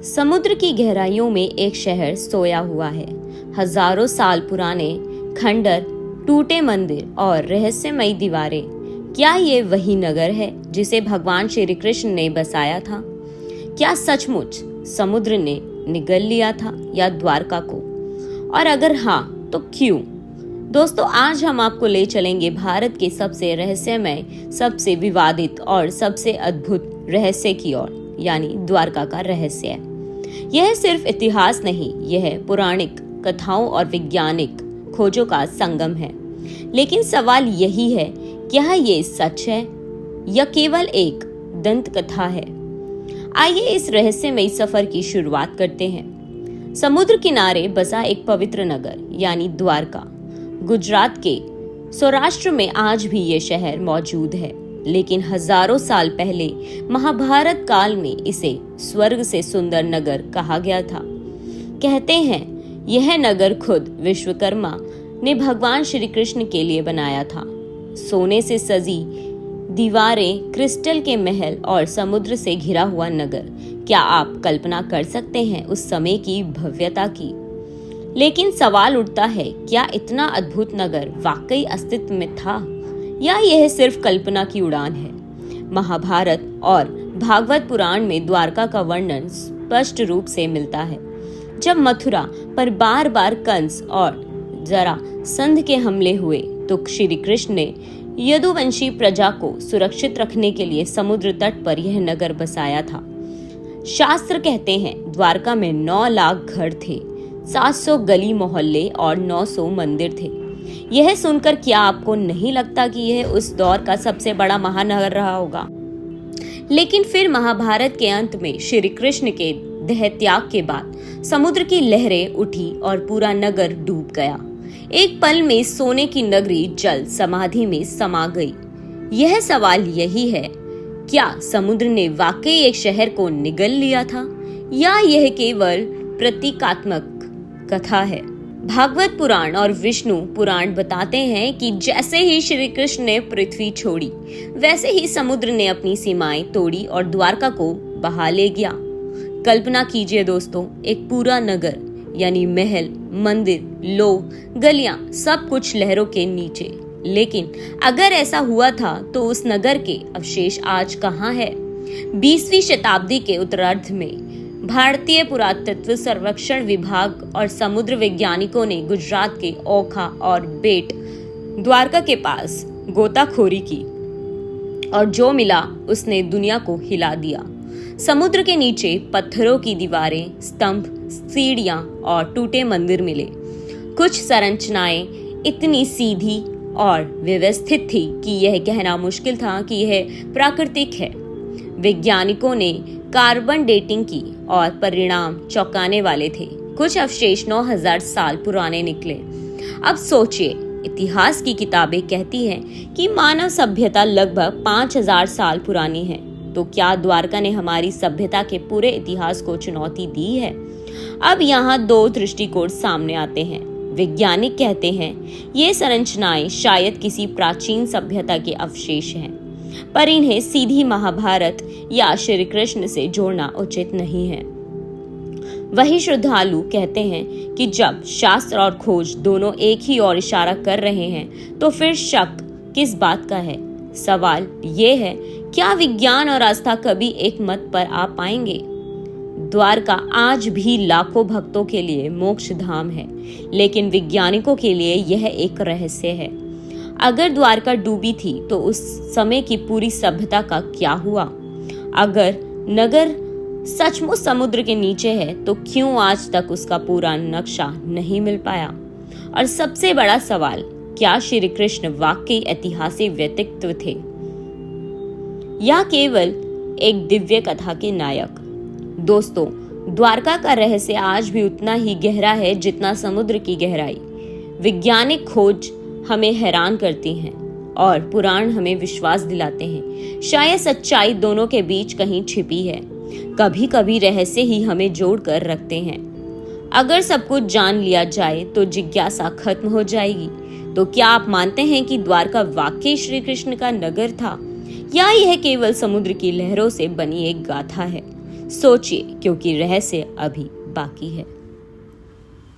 समुद्र की गहराइयों में एक शहर सोया हुआ है। हजारों साल पुराने खंडर, टूटे मंदिर और रहस्यमयी दीवारें। क्या ये वही नगर है जिसे भगवान श्री कृष्ण ने बसाया था? क्या सचमुच समुद्र ने निगल लिया था या द्वारका को? और अगर हाँ, तो क्यों? दोस्तों, आज हम आपको ले चलेंगे भारत के सबसे रहस्यमय, सबसे विवादित और सबसे अद्भुत रहस्य की ओर, यानी द्वारका का रहस्य। यह सिर्फ इतिहास नहीं, यह पौराणिक कथाओं और वैज्ञानिक खोजों का संगम है। लेकिन सवाल यही है, क्या ये सच है या केवल एक दंत कथा है? आइए इस रहस्यमयी सफर की शुरुआत करते हैं। समुद्र किनारे बसा एक पवित्र नगर यानी द्वारका, गुजरात के सौराष्ट्र में आज भी ये शहर मौजूद है। लेकिन हजारों साल पहले महाभारत काल में इसे स्वर्ग से सुंदर नगर कहा गया था। कहते हैं यह नगर खुद विश्वकर्मा ने भगवान श्री कृष्ण के लिए बनाया था। सोने से सजी दीवारें, क्रिस्टल के महल और समुद्र से घिरा हुआ नगर। क्या आप कल्पना कर सकते हैं उस समय की भव्यता की? लेकिन सवाल उठता है, क्या इतना अद्भुत नगर वाकई अस्तित्व में था या यह सिर्फ कल्पना की उड़ान है? महाभारत और भागवत पुराण में द्वारका का वर्णन स्पष्ट रूप से मिलता है। जब मथुरा पर बार बार कंस और जरासंध के हमले हुए तो श्री कृष्ण ने यदुवंशी प्रजा को सुरक्षित रखने के लिए समुद्र तट पर यह नगर बसाया था। शास्त्र कहते हैं द्वारका में 9 लाख घर थे, 700 गली मोहल्ले और 900 मंदिर थे। यह सुनकर क्या आपको नहीं लगता कि यह उस दौर का सबसे बड़ा महानगर रहा होगा? लेकिन फिर महाभारत के अंत में श्री कृष्ण के देह त्याग के बाद समुद्र की लहरें उठी और पूरा नगर डूब गया। एक पल में सोने की नगरी जल समाधि में समा गई। यह सवाल यही है, क्या समुद्र ने वाकई एक शहर को निगल लिया था या यह केवल प्रतीकात्मक कथा है? भागवत पुराण और विष्णु पुराण बताते हैं कि जैसे ही श्री कृष्ण ने पृथ्वी छोड़ी, वैसे ही समुद्र ने अपनी सीमाएं तोड़ी और द्वारका को बहा ले गया। कल्पना कीजिए दोस्तों, एक पूरा नगर यानी महल, मंदिर, लोग, गलियां, सब कुछ लहरों के नीचे। लेकिन अगर ऐसा हुआ था तो उस नगर के अवशेष आज कहाँ है? 20वीं शताब्दी के उत्तरार्ध में भारतीय पुरातत्व सर्वेक्षण विभाग और समुद्र वैज्ञानिकों ने गुजरात के ओखा और बेट द्वारका के पास गोताखोरी की और जो मिला उसने दुनिया को हिला दिया। समुद्र के नीचे पत्थरों की दीवारें, स्तंभ, सीढ़ियां और टूटे मंदिर मिले। कुछ संरचनाएं इतनी सीधी और व्यवस्थित थी कि यह कहना मुश्किल था कि यह प्राकृतिक है। वैज्ञानिकों ने कार्बन डेटिंग की और परिणाम चौंकाने वाले थे। कुछ अवशेष 9000 साल पुराने निकले। अब सोचिए, इतिहास की किताबें कहती हैं कि मानव सभ्यता लगभग 5000 साल पुरानी है। तो क्या द्वारका ने हमारी सभ्यता के पूरे इतिहास को चुनौती दी है? अब यहाँ 2 दृष्टिकोण सामने आते हैं। वैज्ञानिक कहते हैं ये संरचनाएं शायद किसी प्राचीन सभ्यता के अवशेष हैं, पर इन्हें सीधी महाभारत या श्री कृष्ण से जोड़ना उचित नहीं है। वही श्रद्धालु कहते हैं कि जब शास्त्र और खोज दोनों एक ही ओर इशारा कर रहे हैं तो फिर शक किस बात का है? सवाल ये है, क्या विज्ञान और आस्था कभी एक मत पर आ पाएंगे? द्वारका आज भी लाखों भक्तों के लिए मोक्ष धाम है, लेकिन वैज्ञानिकों के लिए यह एक रहस्य है। अगर द्वारका डूबी थी तो उस समय की पूरी सभ्यता का क्या हुआ? अगर नगर सचमुच समुद्र के नीचे है तो क्यों आज तक उसका पूरा नक्शा नहीं मिल पाया? और सबसे बड़ा सवाल, क्या श्री कृष्ण वाकई ऐतिहासिक व्यक्तित्व थे या केवल एक दिव्य कथा के नायक? दोस्तों, द्वारका का रहस्य आज भी उतना ही गहरा है जितना समुद्र की गहराई। वैज्ञानिक खोज हमें हैरान करती हैं और पुराण हमें विश्वास दिलाते हैं। शायद सच्चाई दोनों के बीच कहीं छिपी है। कभी कभी रहस्य ही हमें जोड़ कर रखते हैं। अगर सब कुछ जान लिया जाए तो जिज्ञासा खत्म हो जाएगी। तो क्या आप मानते हैं कि द्वारका वाकई श्री कृष्ण का नगर था या यह केवल समुद्र की लहरों से बनी एक गाथा है? सोचिए, क्योंकि रहस्य अभी बाकी है।